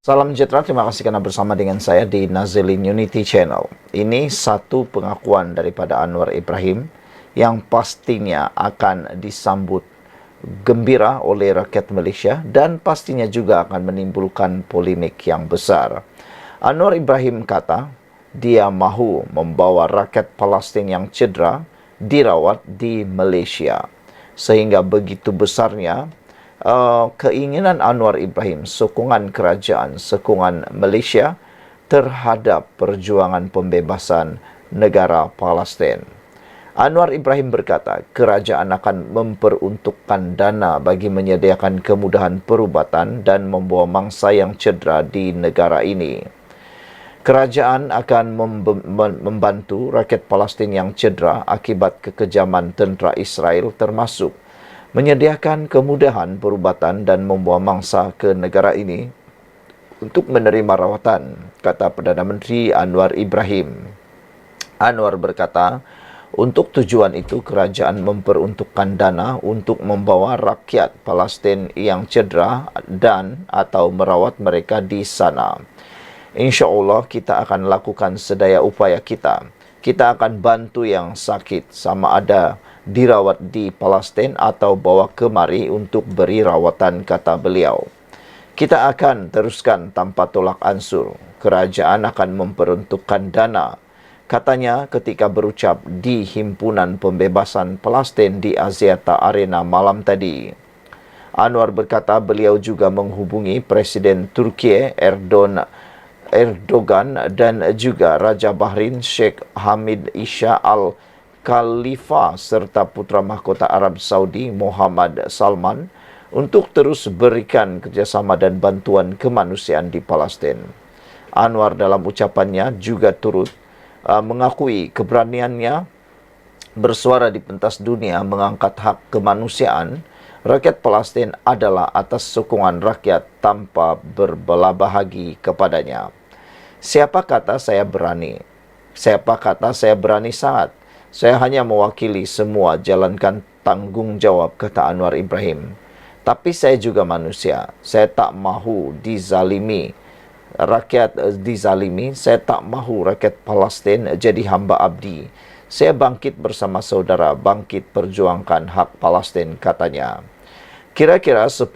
Salam sejahtera, terima kasih karena bersama dengan saya di Nazilin Unity Channel. Ini satu pengakuan daripada Anwar Ibrahim yang pastinya akan disambut gembira oleh rakyat Malaysia dan pastinya juga akan menimbulkan polemik yang besar. Anwar Ibrahim kata dia mahu membawa rakyat Palestin yang cedera dirawat di Malaysia. Sehingga begitu besarnya keinginan Anwar Ibrahim, sokongan kerajaan, sokongan Malaysia terhadap perjuangan pembebasan negara Palestin. Anwar Ibrahim berkata, kerajaan akan memperuntukkan dana bagi menyediakan kemudahan perubatan dan membawa mangsa yang cedera di negara ini. Kerajaan akan membantu rakyat Palestin yang cedera akibat kekejaman tentera Israel, termasuk menyediakan kemudahan perubatan dan membawa mangsa ke negara ini untuk menerima rawatan, kata Perdana Menteri Anwar Ibrahim. Anwar berkata, untuk tujuan itu kerajaan memperuntukkan dana untuk membawa rakyat Palestin yang cedera dan atau merawat mereka di sana. InsyaAllah kita akan lakukan sedaya upaya kita. Kita akan bantu yang sakit sama ada dirawat di Palestin atau bawa kemari untuk beri rawatan, kata beliau. Kita akan teruskan tanpa tolak ansur. Kerajaan akan memperuntukkan dana, katanya ketika berucap di Himpunan Pembebasan Palestin di Axiata Arena malam tadi. Anwar berkata beliau juga menghubungi Presiden Turki Erdogan dan juga Raja Bahrain Sheikh Hamid Isha Al-Khalifa serta Putra Mahkota Arab Saudi Muhammad Salman untuk terus berikan kerjasama dan bantuan kemanusiaan di Palestin. Anwar dalam ucapannya juga turut mengakui keberaniannya bersuara di pentas dunia mengangkat hak kemanusiaan. Rakyat Palestin adalah atas sokongan rakyat tanpa berbelah bahagi kepadanya. Siapa kata saya berani? Siapa kata saya berani sangat? Saya hanya mewakili semua jalankan tanggungjawab, kata Anwar Ibrahim. Tapi saya juga manusia. Saya tak mahu dizalimi. Rakyat dizalimi. Saya tak mahu rakyat Palestin jadi hamba abdi. Saya bangkit bersama saudara, bangkit perjuangkan hak Palestin, katanya. Kira-kira 10,000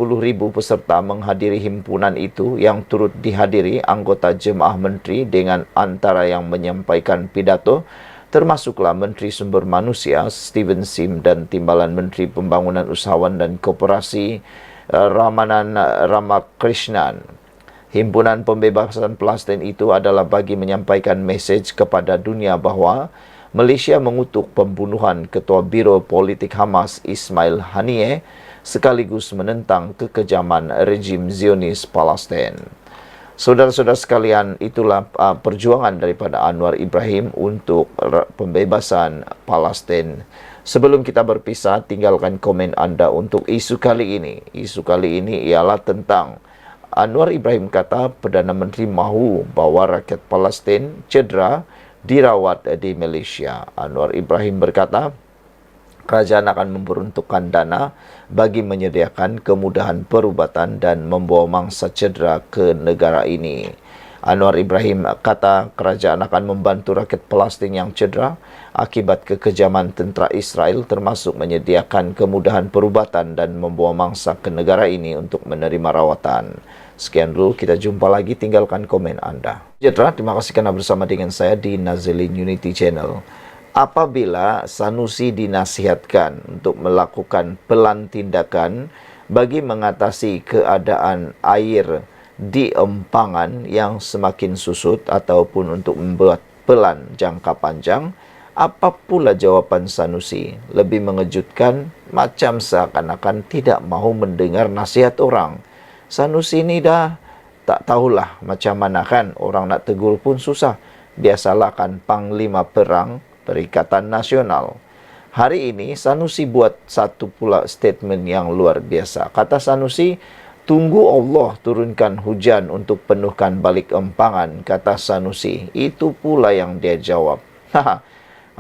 peserta menghadiri himpunan itu yang turut dihadiri anggota jemaah menteri dengan antara yang menyampaikan pidato termasuklah Menteri Sumber Manusia Steven Sim dan Timbalan Menteri Pembangunan Usahawan dan Koperasi Ramanan Ramakrishnan. Himpunan Pembebasan Palestin itu adalah bagi menyampaikan mesej kepada dunia bahawa Malaysia mengutuk pembunuhan Ketua Biro Politik Hamas Ismail Haniyeh sekaligus menentang kekejaman rejim Zionis Palestin. Saudara-saudara sekalian, itulah perjuangan daripada Anwar Ibrahim untuk pembebasan Palestin. Sebelum kita berpisah, tinggalkan komen anda untuk isu kali ini. Isu kali ini ialah tentang Anwar Ibrahim kata Perdana Menteri mahu bawa rakyat Palestin cedera dirawat di Malaysia. Anwar Ibrahim berkata, kerajaan akan memperuntukkan dana bagi menyediakan kemudahan perubatan dan membawa mangsa cedera ke negara ini. Anwar Ibrahim kata kerajaan akan membantu rakyat Palestin yang cedera akibat kekejaman tentera Israel termasuk menyediakan kemudahan perubatan dan membawa mangsa ke negara ini untuk menerima rawatan. Sekian dulu, kita jumpa lagi, tinggalkan komen anda. Sejahtera, terima kasih karena bersama dengan saya di Nazilin Unity Channel. Apabila Sanusi dinasihatkan untuk melakukan pelan tindakan bagi mengatasi keadaan air di empangan yang semakin susut ataupun untuk membuat pelan jangka panjang, apa pula jawapan Sanusi? Lebih mengejutkan, macam seakan-akan tidak mahu mendengar nasihat orang. Sanusi ini dah tak tahulah macam mana kan, orang nak tegur pun susah. Biasalah kan Panglima Perang Perikatan Nasional. Hari ini Sanusi buat satu pula statement yang luar biasa. Kata Sanusi, tunggu Allah turunkan hujan untuk penuhkan balik empangan, kata Sanusi. Itu pula yang dia jawab.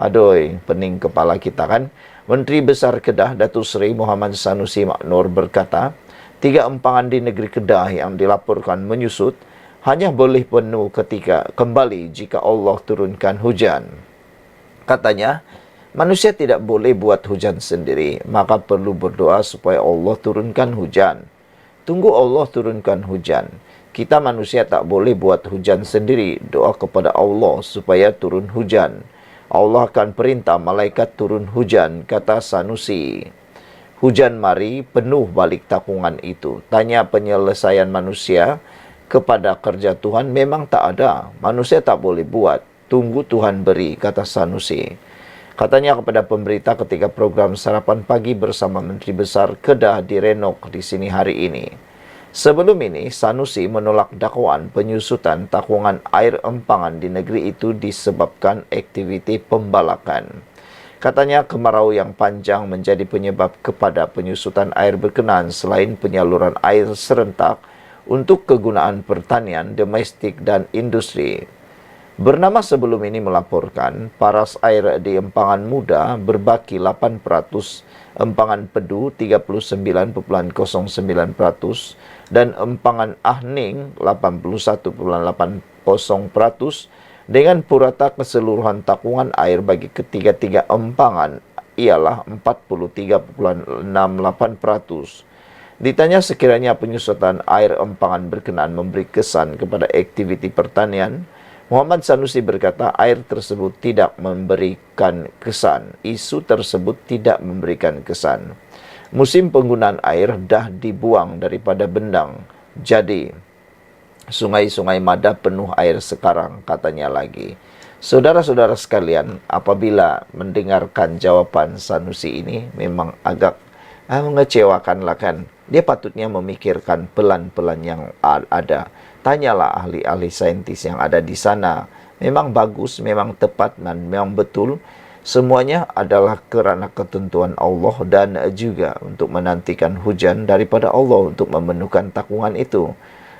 Aduh, pening kepala kita kan. Menteri Besar Kedah Datuk Seri Muhammad Sanusi Maknur berkata, 3 empangan di negeri Kedah yang dilaporkan menyusut hanya boleh penuh ketika kembali jika Allah turunkan hujan. Katanya, manusia tidak boleh buat hujan sendiri, maka perlu berdoa supaya Allah turunkan hujan. Tunggu Allah turunkan hujan. Kita manusia tak boleh buat hujan sendiri, doa kepada Allah supaya turun hujan. Allah akan perintah malaikat turun hujan, kata Sanusi. Hujan mari penuh balik takungan itu. Tanya penyelesaian manusia kepada kerja Tuhan memang tak ada. Manusia tak boleh buat. Tunggu Tuhan beri, kata Sanusi. Katanya kepada pemberita ketika program sarapan pagi bersama Menteri Besar Kedah direnok di sini hari ini. Sebelum ini, Sanusi menolak dakwaan penyusutan takungan air empangan di negeri itu disebabkan aktiviti pembalakan. Katanya kemarau yang panjang menjadi penyebab kepada penyusutan air berkenan selain penyaluran air serentak untuk kegunaan pertanian, domestik, dan industri. Bernama sebelum ini melaporkan, paras air di empangan muda berbaki 8%, empangan pedu 39,09%, dan empangan ahning 81,80%, dengan purata keseluruhan takungan air bagi ketiga-tiga empangan ialah 43,68%. Ditanya sekiranya penyusutan air empangan berkenaan memberi kesan kepada aktiviti pertanian, Muhammad Sanusi berkata air tersebut tidak memberikan kesan. Isu tersebut tidak memberikan kesan. Musim penggunaan air dah dibuang daripada bendang. Jadi, sungai-sungai Mada penuh air sekarang, katanya lagi. Saudara-saudara sekalian, apabila mendengarkan jawaban Sanusi ini, memang agak mengecewakan lah kan. Dia patutnya memikirkan pelan-pelan yang ada. Tanyalah ahli-ahli saintis yang ada di sana. Memang bagus, memang tepat, dan memang betul. Semuanya adalah kerana ketentuan Allah dan juga untuk menantikan hujan daripada Allah untuk memenuhkan takungan itu.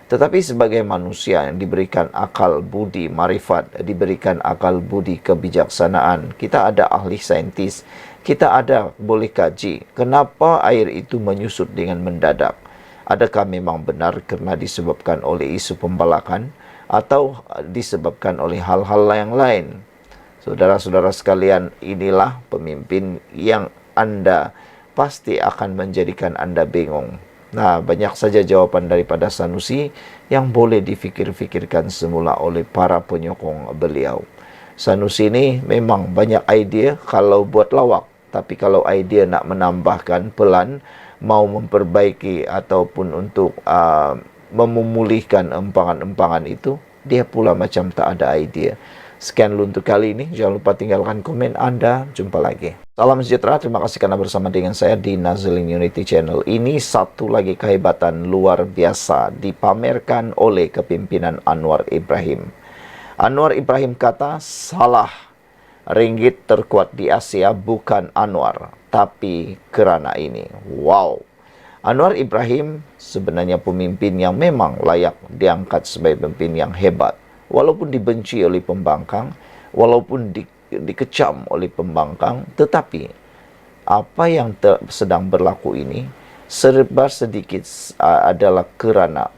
Tetapi sebagai manusia yang diberikan akal budi marifat, diberikan akal budi kebijaksanaan, kita ada ahli saintis, kita ada boleh kaji kenapa air itu menyusut dengan mendadak. Adakah memang benar kerana disebabkan oleh isu pembalakan atau disebabkan oleh hal-hal yang lain? Saudara-saudara sekalian, inilah pemimpin yang Anda pasti akan menjadikan Anda bingung. Nah, banyak saja jawaban daripada Sanusi yang boleh difikir-fikirkan semula oleh para penyokong beliau. Sanusi ini memang banyak idea kalau buat lawak. Tapi kalau idea nak menambahkan pelan, mau memperbaiki ataupun untuk memulihkan empangan-empangan itu, dia pula macam tak ada idea. Sekian dulu untuk kali ini. Jangan lupa tinggalkan komen Anda. Jumpa lagi. Salam sejahtera. Terima kasih karena bersama dengan saya di Nazlin Unity Channel. Ini satu lagi kehebatan luar biasa dipamerkan oleh kepimpinan Anwar Ibrahim. Anwar Ibrahim kata, salah. Ringgit terkuat di Asia bukan Anwar, tapi kerana ini. Wow. Anwar Ibrahim sebenarnya pemimpin yang memang layak diangkat sebagai pemimpin yang hebat. Walaupun dibenci oleh pembangkang, walaupun dikecam oleh pembangkang, tetapi apa yang sedang berlaku ini serba sedikit adalah kerana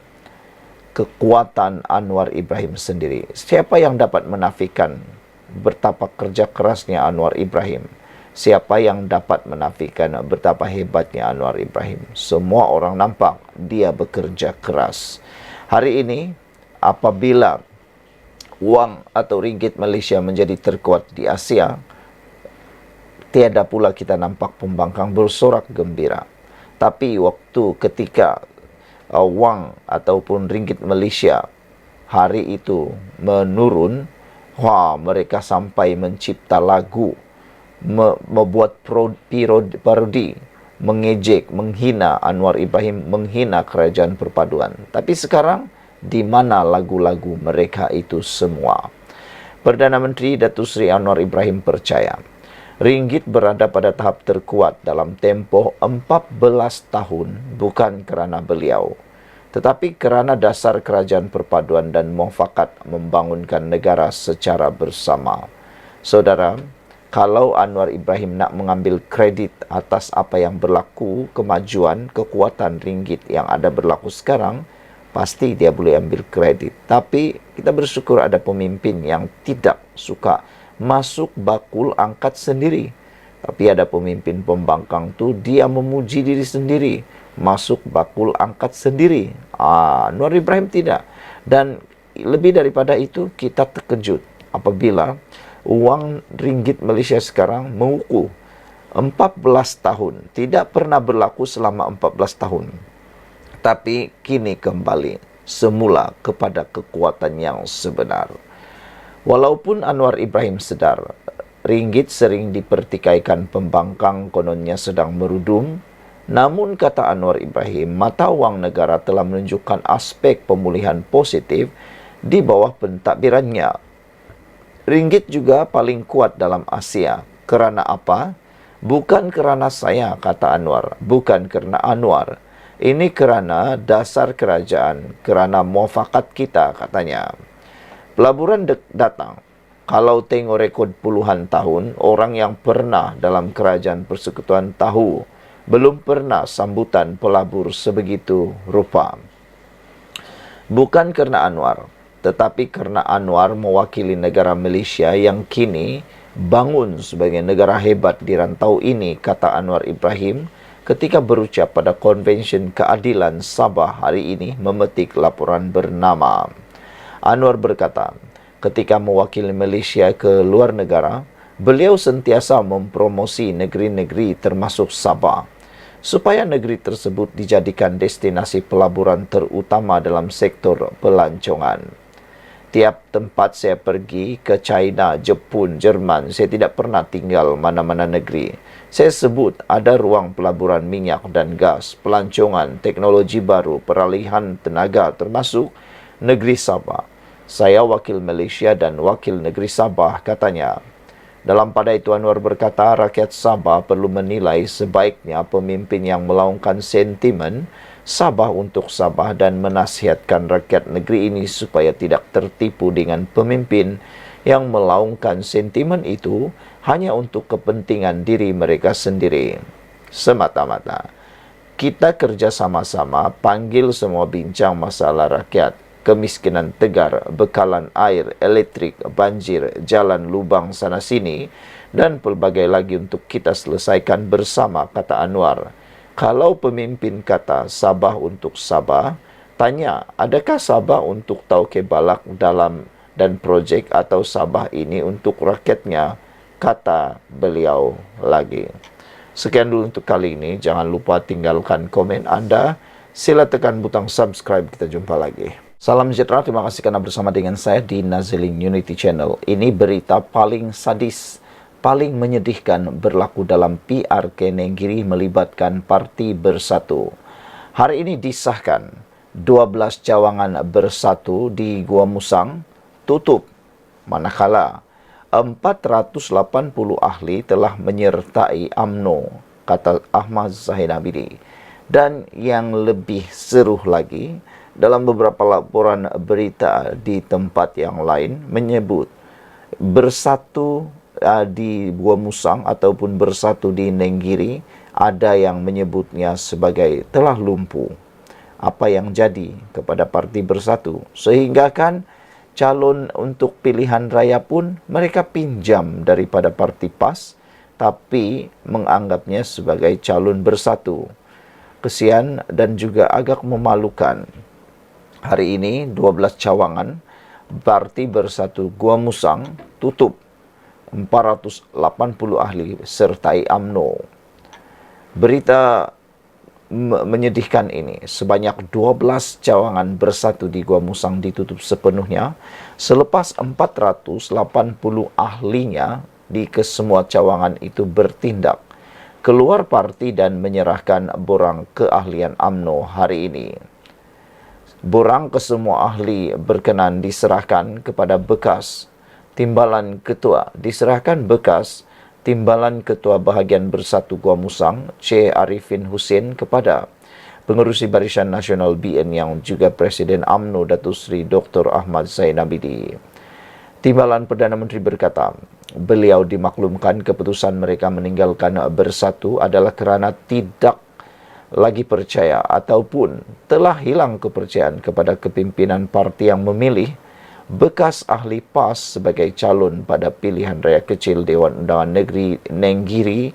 kekuatan Anwar Ibrahim sendiri. Siapa yang dapat menafikan betapa kerja kerasnya Anwar Ibrahim? Siapa yang dapat menafikan betapa hebatnya Anwar Ibrahim? Semua orang nampak dia bekerja keras. Hari ini, apabila wang atau ringgit Malaysia menjadi terkuat di Asia, tiada pula kita nampak pembangkang bersorak gembira. Tapi waktu ketika wang ataupun ringgit Malaysia hari itu menurun, mereka sampai mencipta lagu, membuat parodi, mengejek, menghina Anwar Ibrahim, menghina kerajaan perpaduan. Tapi sekarang, di mana lagu-lagu mereka itu semua? Perdana Menteri Datuk Seri Anwar Ibrahim percaya, ringgit berada pada tahap terkuat dalam tempoh 14 tahun bukan kerana beliau, tetapi kerana dasar kerajaan perpaduan dan muafakat membangunkan negara secara bersama. Saudara, kalau Anwar Ibrahim nak mengambil kredit atas apa yang berlaku, kemajuan, kekuatan ringgit yang ada berlaku sekarang, pasti dia boleh ambil kredit. Tapi kita bersyukur ada pemimpin yang tidak suka masuk bakul angkat sendiri. Tapi ada pemimpin pembangkang tu dia memuji diri sendiri, masuk bakul angkat sendiri. Anwar Ibrahim tidak. Dan lebih daripada itu, kita terkejut apabila wang ringgit Malaysia sekarang mengukuh 14 tahun. Tidak pernah berlaku selama 14 tahun. Tapi kini kembali semula kepada kekuatan yang sebenar. Walaupun Anwar Ibrahim sedar, ringgit sering dipertikaikan pembangkang kononnya sedang merudum, namun kata Anwar Ibrahim, mata wang negara telah menunjukkan aspek pemulihan positif di bawah pentadbirannya. Ringgit juga paling kuat dalam Asia. Kerana apa? Bukan kerana saya, kata Anwar. Bukan kerana Anwar. Ini kerana dasar kerajaan, kerana muafakat kita, katanya. Pelaburan datang. Kalau tengok rekod puluhan tahun, orang yang pernah dalam kerajaan persekutuan tahu, belum pernah sambutan pelabur sebegitu rupa. Bukan kerana Anwar, tetapi kerana Anwar mewakili negara Malaysia yang kini bangun sebagai negara hebat di rantau ini, kata Anwar Ibrahim ketika berucap pada Konvensyen Keadilan Sabah hari ini memetik laporan bernama. Anwar berkata, ketika mewakili Malaysia ke luar negara, beliau sentiasa mempromosi negeri-negeri termasuk Sabah, supaya negeri tersebut dijadikan destinasi pelaburan terutama dalam sektor pelancongan. Tiap tempat saya pergi, ke China, Jepun, Jerman, saya tidak pernah tinggal mana-mana negeri. Saya sebut ada ruang pelaburan minyak dan gas, pelancongan, teknologi baru, peralihan tenaga termasuk negeri Sabah. Saya wakil Malaysia dan wakil negeri Sabah, katanya. Dalam pada itu Anwar berkata, rakyat Sabah perlu menilai sebaiknya pemimpin yang melaungkan sentimen Sabah untuk Sabah dan menasihatkan rakyat negeri ini supaya tidak tertipu dengan pemimpin yang melaungkan sentimen itu hanya untuk kepentingan diri mereka sendiri semata-mata. Kita kerja sama-sama, panggil semua bincang masalah rakyat, kemiskinan tegar, bekalan air, elektrik, banjir, jalan lubang sana-sini, dan pelbagai lagi untuk kita selesaikan bersama, kata Anwar. Kalau pemimpin kata Sabah untuk Sabah, tanya, adakah Sabah untuk Tauke Balak dalam dan projek atau Sabah ini untuk rakyatnya, kata beliau lagi. Sekian dulu untuk kali ini. Jangan lupa tinggalkan komen Anda. Sila tekan butang subscribe. Kita jumpa lagi. Salam sejahtera. Terima kasih karena bersama dengan saya di Nazilin Unity Channel. Ini berita paling sadis, paling menyedihkan berlaku dalam PRK Nenggiri melibatkan Parti Bersatu. Hari ini disahkan 12 cawangan bersatu di Gua Musang tutup, manakala 480 ahli telah menyertai UMNO, kata Ahmad Zahid Abidi. Dan yang lebih seru lagi, dalam beberapa laporan berita di tempat yang lain menyebut bersatu di Gua Musang ataupun bersatu di Nenggiri, ada yang menyebutnya sebagai telah lumpuh. Apa yang jadi kepada Parti Bersatu? Sehingga kan calon untuk pilihan raya pun mereka pinjam daripada Parti PAS, tapi menganggapnya sebagai calon bersatu. Kesian dan juga agak memalukan. Hari ini 12 cawangan Parti Bersatu Gua Musang tutup. 480 ahli sertai UMNO. Berita menyedihkan ini, sebanyak 12 cawangan bersatu di Gua Musang ditutup sepenuhnya selepas 480 ahlinya di kesemua cawangan itu bertindak keluar parti dan menyerahkan borang keahlian UMNO hari ini. Borang kesemua ahli berkenan diserahkan kepada bekas Timbalan Ketua, diserahkan bekas Timbalan Ketua Bahagian Bersatu Gua Musang, C. Arifin Hussein, kepada Pengerusi Barisan Nasional BN yang juga Presiden UMNO Datuk Seri Dr. Ahmad Zain Abidi. Timbalan Perdana Menteri berkata, beliau dimaklumkan keputusan mereka meninggalkan Bersatu adalah kerana tidak lagi percaya ataupun telah hilang kepercayaan kepada kepimpinan parti yang memilih bekas ahli PAS sebagai calon pada pilihan raya kecil Dewan Undangan Negeri Nenggiri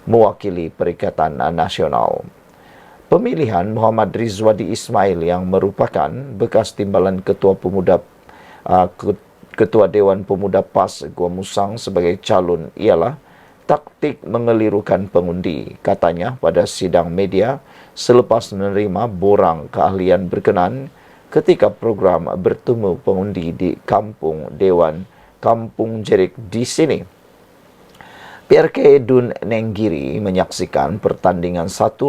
mewakili Perikatan Nasional. Pemilihan Muhammad Rizwadi Ismail yang merupakan bekas timbalan Ketua Dewan Pemuda PAS Gua Musang sebagai calon ialah taktik mengelirukan pengundi, katanya pada sidang media selepas menerima borang keahlian berkenan ketika program bertemu pengundi di Kampung Dewan Kampung Jerik di sini. PRK Dun Nenggiri menyaksikan pertandingan 1-1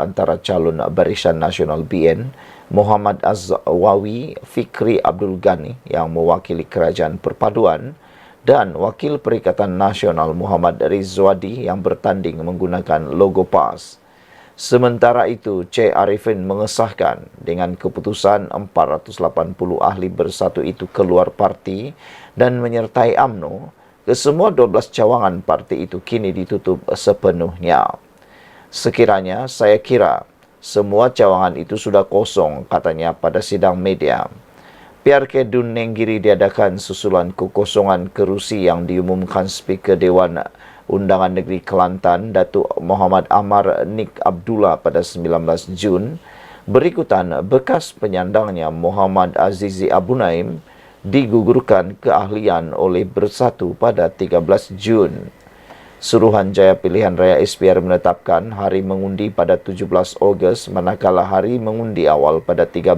antara calon Barisan Nasional BN Muhammad Azwawi Fikri Abdul Ghani yang mewakili Kerajaan Perpaduan dan Wakil Perikatan Nasional Muhammad Rizwadi yang bertanding menggunakan logo PAS. Sementara itu, C. Arifin mengesahkan dengan keputusan 480 ahli bersatu itu keluar parti dan menyertai UMNO, kesemua 12 cawangan parti itu kini ditutup sepenuhnya. Sekiranya saya kira semua cawangan itu sudah kosong, katanya pada sidang media. PRK Dun Nenggiri diadakan susulan kekosongan kerusi yang diumumkan Speaker Dewan Undangan Negeri Kelantan Datuk Muhammad Amar Nik Abdullah pada 19 Jun. Berikutan bekas penyandangnya Muhammad Azizi Abu Naim digugurkan keahlian oleh Bersatu pada 13 Jun. Suruhanjaya Pilihan Raya SPR menetapkan hari mengundi pada 17 Ogos manakala hari mengundi awal pada 13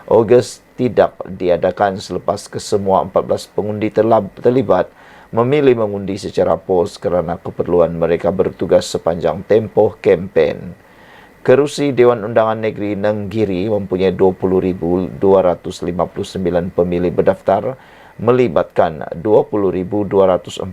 Ogos tidak diadakan selepas kesemua 14 pengundi terlibat memilih mengundi secara pos kerana keperluan mereka bertugas sepanjang tempoh kempen. Kerusi Dewan Undangan Negeri Nenggiri mempunyai 20,259 pemilih berdaftar melibatkan 20,245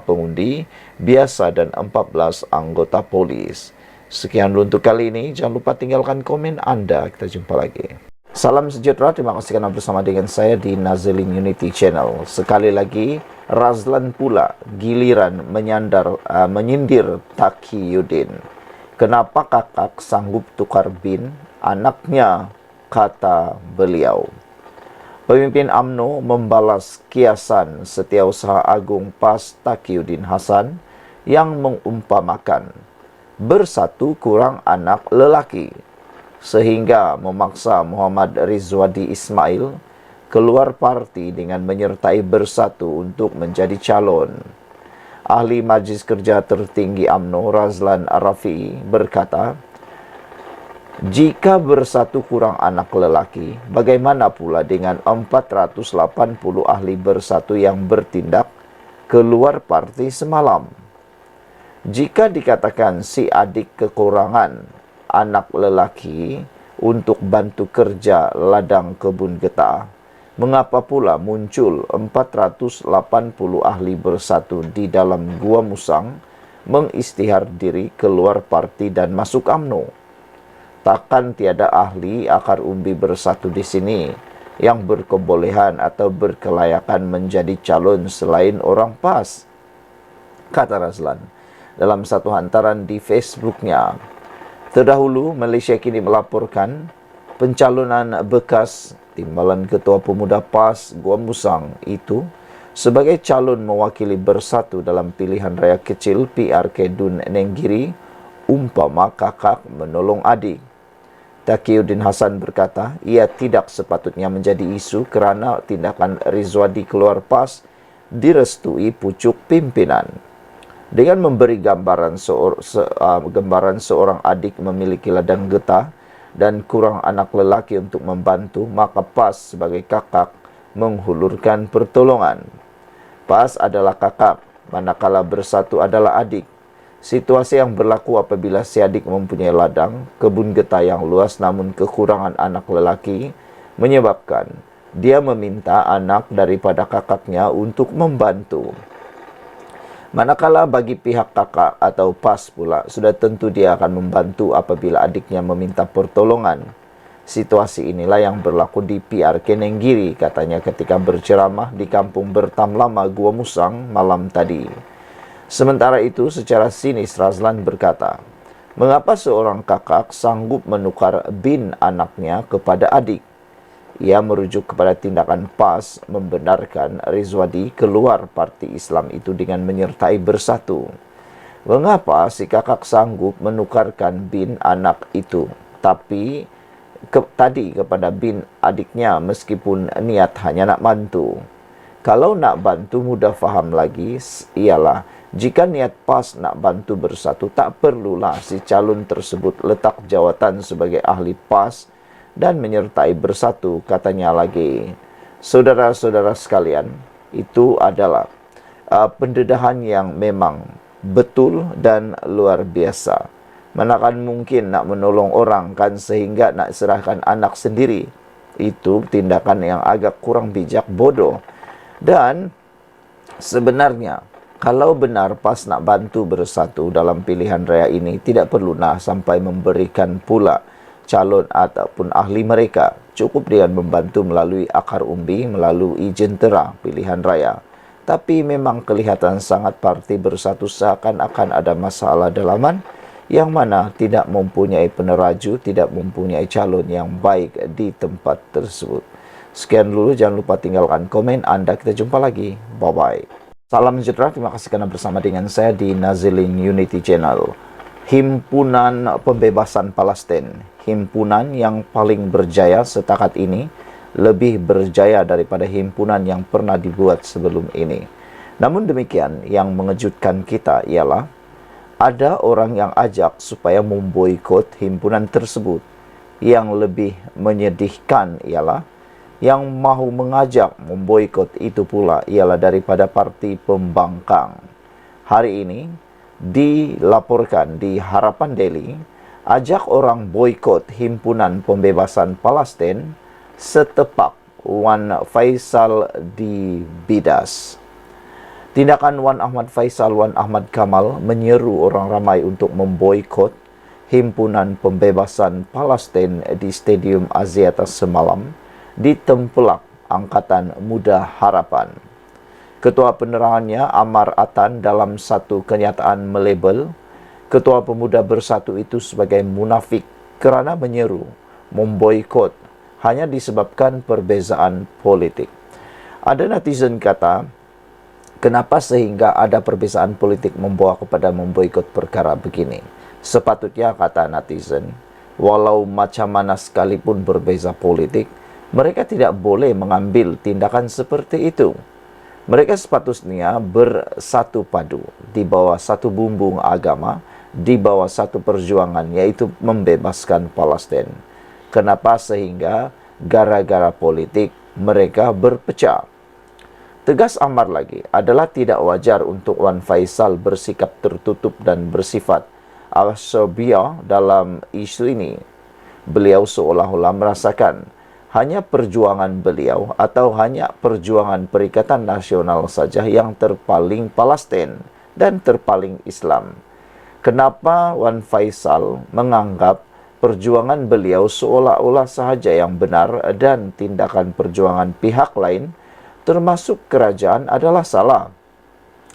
pengundi biasa dan 14 anggota polis. Sekian dulu untuk kali ini. Jangan lupa tinggalkan komen Anda. Kita jumpa lagi. Salam sejahtera, terima kasih kerana bersama dengan saya di Nazilin Unity Channel. Sekali lagi, Razlan pula giliran menyindir Taqiyuddin. Kenapa kakak sanggup tukar bin anaknya, kata beliau. Pemimpin UMNO membalas kiasan Setiausaha Agung PAS Taqiyuddin Hasan yang mengumpamakan bersatu kurang anak lelaki, sehingga memaksa Muhammad Rizwadi Ismail keluar parti dengan menyertai Bersatu untuk menjadi calon. Ahli Majlis Kerja Tertinggi UMNO Razlan Arafi berkata, jika Bersatu kurang anak lelaki, bagaimana pula dengan 480 ahli Bersatu yang bertindak keluar parti semalam? Jika dikatakan si adik kekurangan anak lelaki untuk bantu kerja ladang kebun getah, mengapa pula muncul 480 ahli Bersatu di dalam Gua Musang mengistihar diri keluar parti dan masuk UMNO? Takkan tiada ahli akar umbi Bersatu di sini yang berkebolehan atau berkelayakan menjadi calon selain orang PAS, kata Razlan dalam satu hantaran di Facebooknya. Terdahulu, Malaysia kini melaporkan pencalonan bekas timbalan Ketua Pemuda PAS Gua Musang itu sebagai calon mewakili Bersatu dalam pilihan raya kecil PRK Dun Nenggiri umpama kakak menolong adik. Taqiyuddin Hasan berkata, ia tidak sepatutnya menjadi isu kerana tindakan Rizwadi keluar PAS direstui pucuk pimpinan. Dengan memberi gambaran seorang adik memiliki ladang getah dan kurang anak lelaki untuk membantu, maka PAS sebagai kakak menghulurkan pertolongan. PAS adalah kakak, manakala Bersatu adalah adik. Situasi yang berlaku apabila si adik mempunyai ladang kebun getah yang luas namun kekurangan anak lelaki menyebabkan dia meminta anak daripada kakaknya untuk membantu. Manakala bagi pihak kakak atau PAS pula, sudah tentu dia akan membantu apabila adiknya meminta pertolongan. Situasi inilah yang berlaku di PRK Nenggiri, katanya ketika berceramah di kampung Bertamlama Gua Musang malam tadi. Sementara itu, secara sinis Razlan berkata, Mengapa seorang kakak sanggup menukar bin anaknya kepada adik? Ia merujuk kepada tindakan PAS membenarkan Rizwadi keluar parti Islam itu dengan menyertai Bersatu. Mengapa si kakak sanggup menukarkan bin anak itu, tapi tadi kepada bin adiknya meskipun niat hanya nak bantu? Kalau nak bantu mudah faham lagi, ialah jika niat PAS nak bantu Bersatu, tak perlulah si calon tersebut letak jawatan sebagai ahli PAS dan menyertai Bersatu, katanya lagi. Saudara-saudara sekalian, itu adalah pendedahan yang memang betul dan luar biasa. Manakan mungkin nak menolong orang kan sehingga nak serahkan anak sendiri. Itu tindakan yang agak kurang bijak, bodoh. Dan sebenarnya kalau benar PAS nak bantu Bersatu dalam pilihan raya ini, tidak perlu nak sampai memberikan pula calon ataupun ahli mereka. Cukup dengan membantu melalui akar umbi, melalui jentera pilihan raya. Tapi memang kelihatan sangat parti Bersatu seakan-akan ada masalah dalaman yang mana tidak mempunyai peneraju, tidak mempunyai calon yang baik di tempat tersebut. Sekian dulu, jangan lupa tinggalkan komen Anda. Kita jumpa lagi. Bye-bye. Salam sejahtera, terima kasih karena bersama dengan saya di Nazilin Unity Channel. Himpunan Pembebasan Palestin, himpunan yang paling berjaya setakat ini, lebih berjaya daripada himpunan yang pernah dibuat sebelum ini. Namun demikian, yang mengejutkan kita ialah ada orang yang ajak supaya memboikot himpunan tersebut. Yang lebih menyedihkan ialah yang mahu mengajak memboikot itu pula ialah daripada parti pembangkang. Hari ini dilaporkan di Harapan Daily, ajak orang boikot himpunan pembebasan Palestin setepak Wan Faisal di Bidas. Tindakan Wan Ahmad Faisal, Wan Ahmad Kamal menyeru orang ramai untuk memboikot himpunan pembebasan Palestin di Stadium Aziata semalam ditempelak Angkatan Muda Harapan. Ketua penerangannya Amar Atan dalam satu kenyataan melabel Ketua Pemuda Bersatu itu sebagai munafik kerana menyeru memboikot hanya disebabkan perbezaan politik. Ada netizen kata, kenapa sehingga ada perbezaan politik membawa kepada memboikot perkara begini? Sepatutnya, kata netizen, walau macam mana sekalipun berbeza politik, mereka tidak boleh mengambil tindakan seperti itu. Mereka sepatutnya bersatu padu di bawah satu bumbung agama, di bawah satu perjuangan, yaitu membebaskan Palestin. Kenapa sehingga gara-gara politik mereka berpecah? Tegas Amar lagi, adalah tidak wajar untuk Wan Faisal bersikap tertutup dan bersifat asabiah dalam isu ini. Beliau seolah-olah merasakan hanya perjuangan beliau atau hanya perjuangan Perikatan Nasional saja yang terpaling Palestin dan terpaling Islam. Kenapa Wan Faisal menganggap perjuangan beliau seolah-olah sahaja yang benar dan tindakan perjuangan pihak lain termasuk kerajaan adalah salah?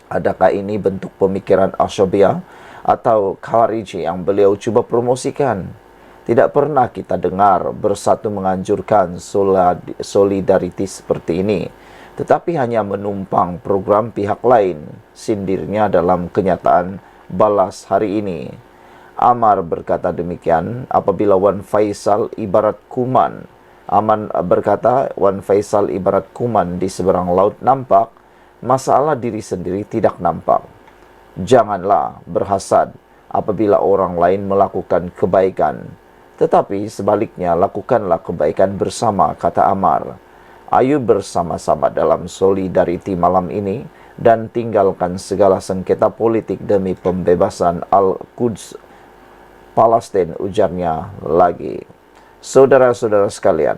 Adakah ini bentuk pemikiran Ashabiah atau Khawarij yang beliau cuba promosikan? Tidak pernah kita dengar Bersatu menganjurkan solidariti seperti ini, tetapi hanya menumpang program pihak lain, sindirnya dalam kenyataan balas hari ini. Amar berkata demikian apabila Wan Faisal ibarat kuman. Aman berkata Wan Faisal ibarat kuman di seberang laut nampak, masalah diri sendiri tidak nampak. Janganlah berhasad apabila orang lain melakukan kebaikan, tetapi sebaliknya lakukanlah kebaikan bersama, kata Amar. Ayo bersama-sama dalam solidariti malam ini dan tinggalkan segala sengketa politik demi pembebasan Al-Quds Palestin, ujarnya lagi. Saudara-saudara sekalian,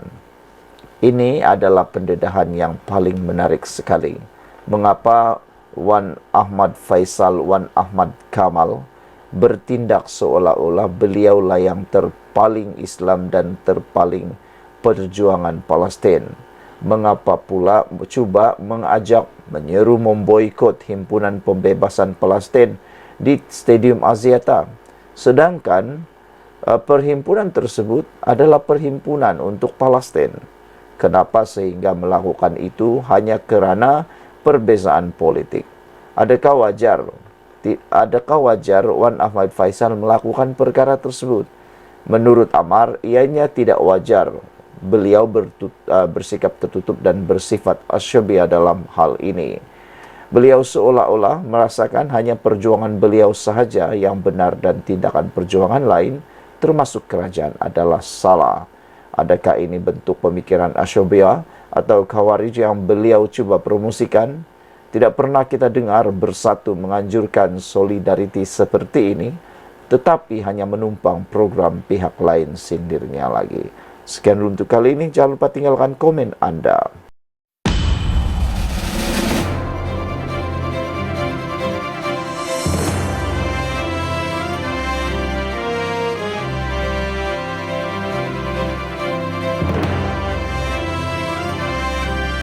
ini adalah pendedahan yang paling menarik sekali. Mengapa Wan Ahmad Faisal, Wan Ahmad Kamal bertindak seolah-olah beliaulah yang terpaling Islam dan terpaling perjuangan Palestin? Mengapa pula cuba mengajak, menyeru memboikot himpunan pembebasan Palestin di Stadium Aziata? Sedangkan perhimpunan tersebut adalah perhimpunan untuk Palestin. Kenapa sehingga melakukan itu hanya kerana perbezaan politik? Adakah wajar? Adakah wajar Wan Ahmad Faisal melakukan perkara tersebut? Menurut Amar, ianya tidak wajar. Beliau bersikap tertutup dan bersifat asyabiyah dalam hal ini. Beliau seolah-olah merasakan hanya perjuangan beliau sahaja yang benar dan tindakan perjuangan lain, termasuk kerajaan, adalah salah. Adakah ini bentuk pemikiran asyabiyah atau khawarij yang beliau cuba promosikan? Tidak pernah kita dengar bersatu menganjurkan solidariti seperti ini, tetapi hanya menumpang program pihak lain sindirnya lagi. Sekian dulu untuk kali ini, jangan lupa tinggalkan komen Anda.